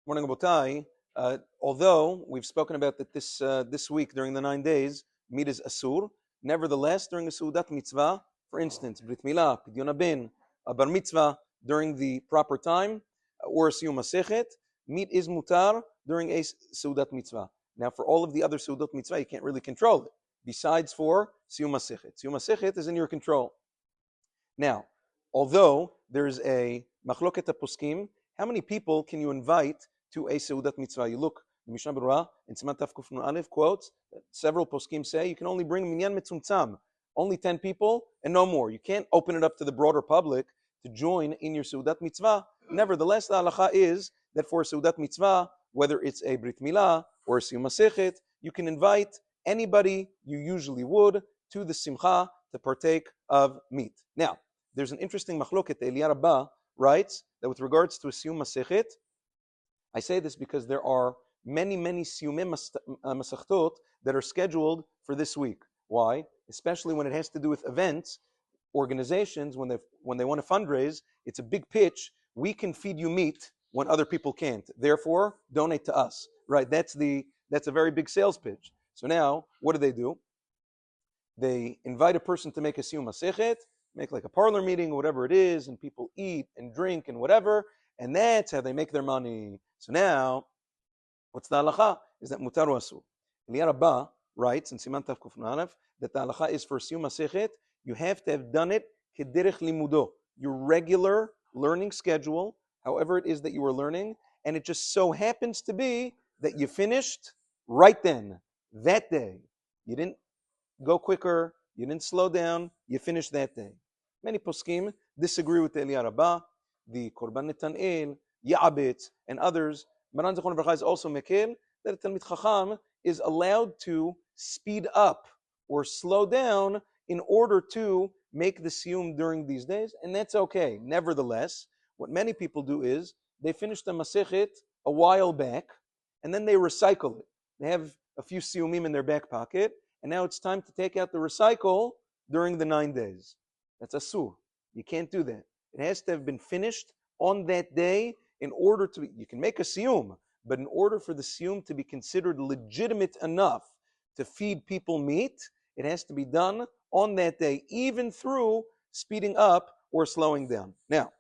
Morning, Abotai. Although we've spoken about that this week during the 9 days, meat is asur. Nevertheless, during a Seudat mitzvah, for instance, Brit Milah, Pidyon Abin, a Bar Mitzvah, during the proper time, or a Sium Masechet, meat is mutar during a Seudat mitzvah. Now, for all of the other Seudat mitzvah, you can't really control it, besides for Sium Masechet. Sium Masechet is in your control. Now, although there's a machloket poskim, how many people can you invite to a seudat mitzvah? You look, the Mishnah Berurah in Siman Taf Kuf Nun Aleph quotes, several poskim say you can only bring minyan metzumtzam, only 10 people and no more. You can't open it up to the broader public to join in your seudat mitzvah. Nevertheless, the halacha is that for a seudat mitzvah, whether it's a brit milah or a siyum masechet, you can invite anybody you usually would to the simcha to partake of meat. Now, there's an interesting machloket. The Eliyah Rabbah writes that with regards to a siyum masechet, I say this because there are many siyumim masechtot that are scheduled for this week. Why? Especially when it has to do with events, organizations, when they want to fundraise, it's a big pitch. We can feed you meat when other people can't. Therefore, donate to us. Right? That's a very big sales pitch. So now, what do? They invite a person to make a siyum masechet, make like a parlor meeting or whatever it is, and people eat and drink and whatever, and that's how they make their money. So now, what's the halacha? Is that mutar or asur? Eliyah Rabbah writes in Siman Taf Kuf Nun Aleph that the halacha is for siyum masechet, you have to have done it kederech limudo, your regular learning schedule, however it is that you were learning, and it just so happens to be that you finished right then, that day. You didn't go quicker, you didn't slow down, you finished that day. Many poskim disagree with the Eliyah Rabbah, the Korban Netanel, Ya'abetz, and others. Maran Zechron Bracha is also mekil that a Talmid Chacham is allowed to speed up or slow down in order to make the siyum during these days, and that's okay. Nevertheless, what many people do is they finish the masechet a while back, and then they recycle it. They have a few siyumim in their back pocket, and now it's time to take out the recycle during the 9 days. That's asur. You can't do that. It has to have been finished on that day in order to, you can make a siyum, but in order for the siyum to be considered legitimate enough to feed people meat, it has to be done on that day, even through speeding up or slowing down. Now,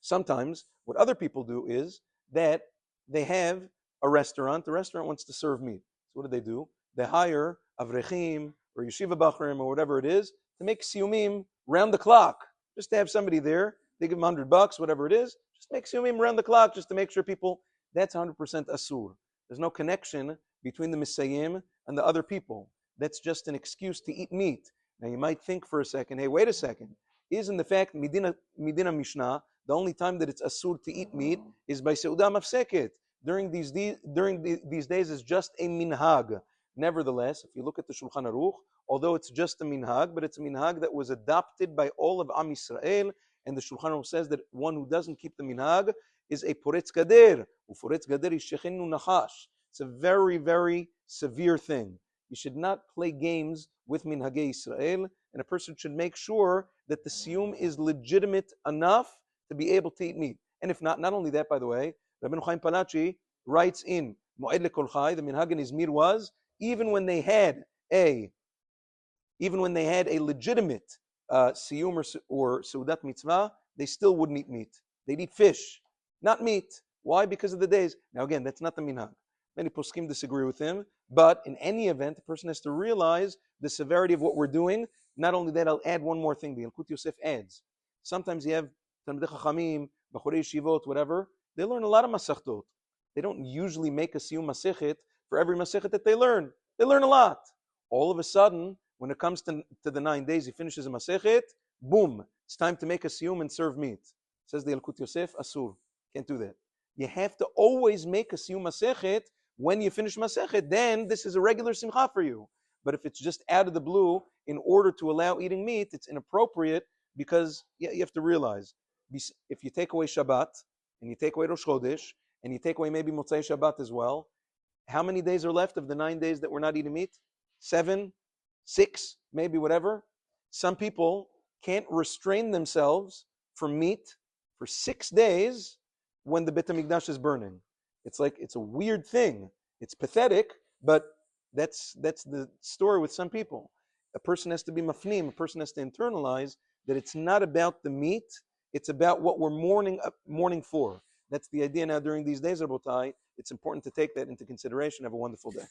sometimes what other people do is that they have a restaurant. The restaurant wants to serve meat. So what do? They hire avrechim or yeshiva bachrim or whatever it is to make siyumim round the clock, just to have somebody there. They give them $100, whatever it is. Just make siyumim around the clock, just to make sure people. That's 100% asur. There's no connection between the misayim and the other people. That's just an excuse to eat meat. Now you might think for a second, hey, wait a second. Isn't the fact Medina Mishnah the only time that it's asur to eat meat is by seudah mafseket? During these days is just a minhag. Nevertheless, if you look at the Shulchan Aruch, although it's just a minhag, but it's a minhag that was adopted by all of Am Yisrael, and the Shulchan Aruch says that one who doesn't keep the minhag is a poretz gader. Uforetz gader yishechenu nachash. It's a very severe thing. You should not play games with minhagei Yisrael, and a person should make sure that the siyum is legitimate enough to be able to eat meat. And if not only that, by the way, Rabbeinu Chaim Palachi writes in Moed Lekol Chai, the minhag in Izmir was, even when they had a legitimate siyum or seudat mitzvah, they still wouldn't eat meat. They'd eat fish, not meat. Why? Because of the days. Now again, that's not the minhag. Many poskim disagree with him, but in any event, the person has to realize the severity of what we're doing. Not only that, I'll add one more thing. The Yalkut Yosef adds. Sometimes you have Talmidei Chachamim, Bachorei Yeshivot, whatever. They learn a lot of masechtot. They don't usually make a siyum masechet for every masechet that they learn. They learn a lot. All of a sudden, when it comes to the 9 days, he finishes a masechet, boom, it's time to make a siyum and serve meat. Says the Yalkut Yosef, asur. Can't do that. You have to always make a siyum masechet when you finish masechet, then this is a regular simcha for you. But if it's just out of the blue in order to allow eating meat, it's inappropriate because you have to realize, if you take away Shabbat, and you take away Rosh Chodesh, and you take away maybe Motzei Shabbat as well, how many days are left of the 9 days that we're not eating meat? 7, 6, maybe whatever. Some people can't restrain themselves from meat for 6 days when the Beit HaMikdash is burning. It's like it's a weird thing. It's pathetic, but that's the story with some people. A person has to be mafnim. A person has to internalize that it's not about the meat. It's about what we're mourning for. That's the idea now during these days, Rabotai. It's important to take that into consideration. Have a wonderful day.